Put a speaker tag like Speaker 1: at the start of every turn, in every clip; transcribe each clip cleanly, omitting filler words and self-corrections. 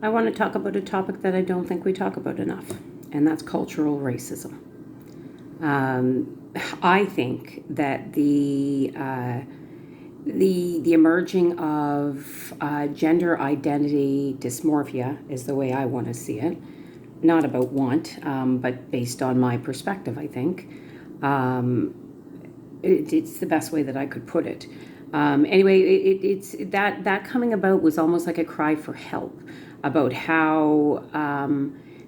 Speaker 1: I want to talk about a topic that I don't think we talk about enough, and that's cultural racism. I think that the emerging of gender identity dysmorphia is the way I want to see it. Not about want, but based on my perspective, I think. It's the best way that I could put it. Anyway, it's that coming about was almost like a cry for help about how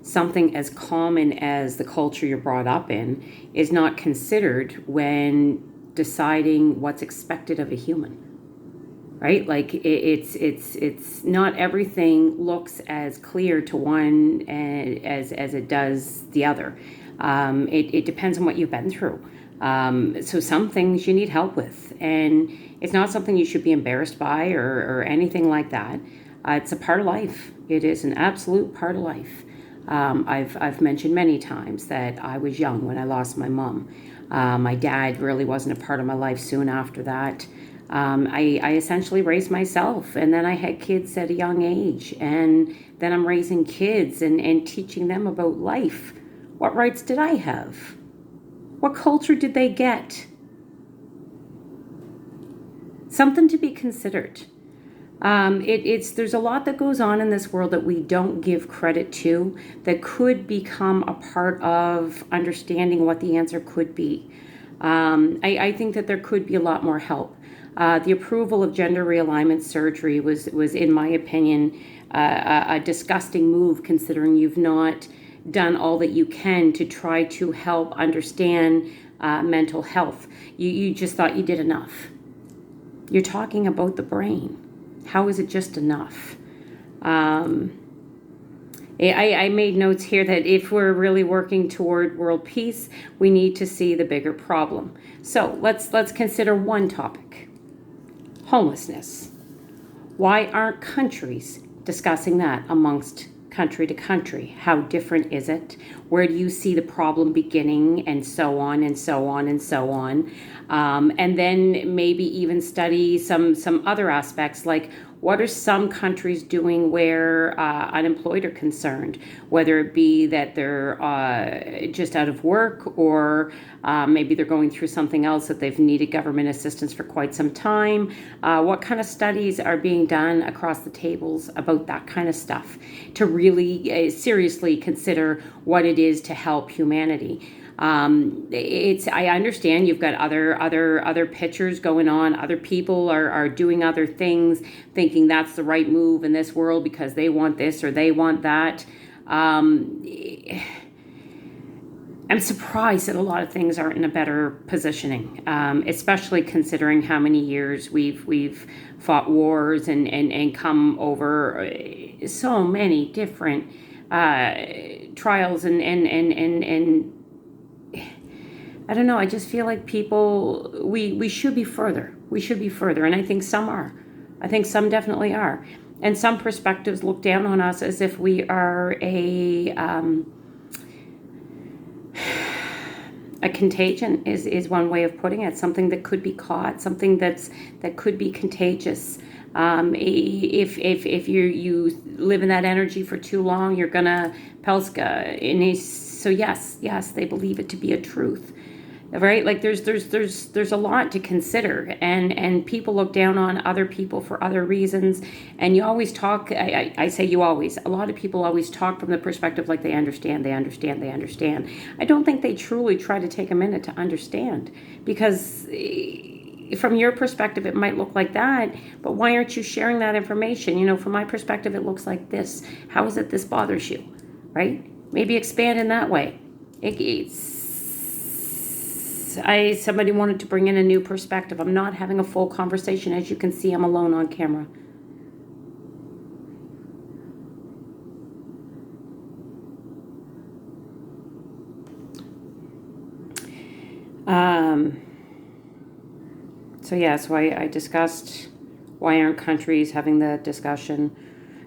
Speaker 1: something as common as the culture you're brought up in is not considered when deciding what's expected of a human, right? Like it's not everything looks as clear to one as it does the other. It depends on what you've been through. So some things you need help with, and it's not something you should be embarrassed by or anything like that. It's a part of life. It is an absolute part of life. I've mentioned many times that I was young when I lost my mom. My dad really wasn't a part of my life soon after that. I essentially raised myself, and then I had kids at a young age, and then I'm raising kids and teaching them about life. What rights did I have? What culture did they get? Something to be considered. There's a lot that goes on in this world that we don't give credit to that could become a part of understanding what the answer could be. I think that there could be a lot more help. The approval of gender realignment surgery was in my opinion, a disgusting move considering you've not done all that you can to try to help understand mental health. You just thought you did enough. You're talking about the brain. How is it just enough? I made notes here that if we're really working toward world peace, we need to see the bigger problem. So let's consider one topic: homelessness. Why aren't countries discussing that amongst country to country? How different is it? Where do you see the problem beginning, and so on and so on and so on? And then maybe even study some other aspects, like what are some countries doing where unemployed are concerned, whether it be that they're just out of work, or maybe they're going through something else that they've needed government assistance for quite some time. What kind of studies are being done across the tables about that kind of stuff to really seriously consider what it is to help humanity? I understand you've got other pictures going on. Other people are doing other things, thinking that's the right move in this world because they want this or they want that. I'm surprised that a lot of things aren't in a better positioning, especially considering how many years we've fought wars and come over so many different trials and I don't know. I just feel like we should be further. We should be further. And I think some are. I think some definitely are. And some perspectives look down on us as if we are a contagion is one way of putting it. Something that could be caught, something that could be contagious. If you live in that energy for too long, you're gonna Pelska. So yes, they believe it to be a truth. Right? Like there's a lot to consider, and people look down on other people for other reasons. And you always talk, I say you always, a lot of people always talk from the perspective like they understand. I don't think they truly try to take a minute to understand, because from your perspective it might look like that, but why aren't you sharing that information? From my perspective it looks like this. How is it this bothers you? Right? Maybe expand in that way. Somebody wanted to bring in a new perspective. I'm not having a full conversation. As you can see, I'm alone on camera. So I discussed why aren't countries having the discussion.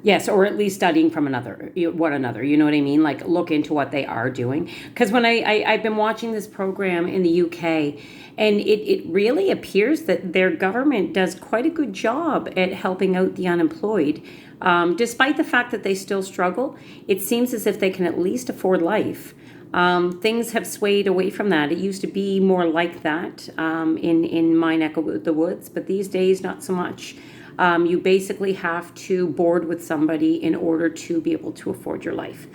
Speaker 1: Yes, or at least studying from one another. You know what I mean? Like look into what they are doing. Because when I've been watching this program in the UK, and it really appears that their government does quite a good job at helping out the unemployed. Despite the fact that they still struggle, it seems as if they can at least afford life. Things have swayed away from that. It used to be more like that in my neck of the woods, but these days, not so much. You basically have to board with somebody in order to be able to afford your life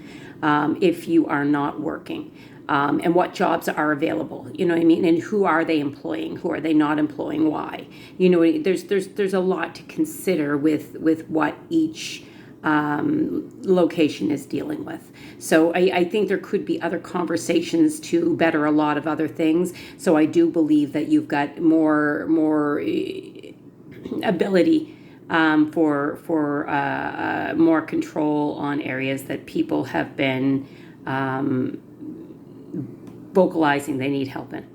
Speaker 1: if you are not working. And what jobs are available, you know what I mean? And who are they employing? Who are they not employing? Why? You know, there's a lot to consider with what each location is dealing with. So I think there could be other conversations to better a lot of other things. So I do believe that you've got more ability for more control on areas that people have been vocalizing they need help in.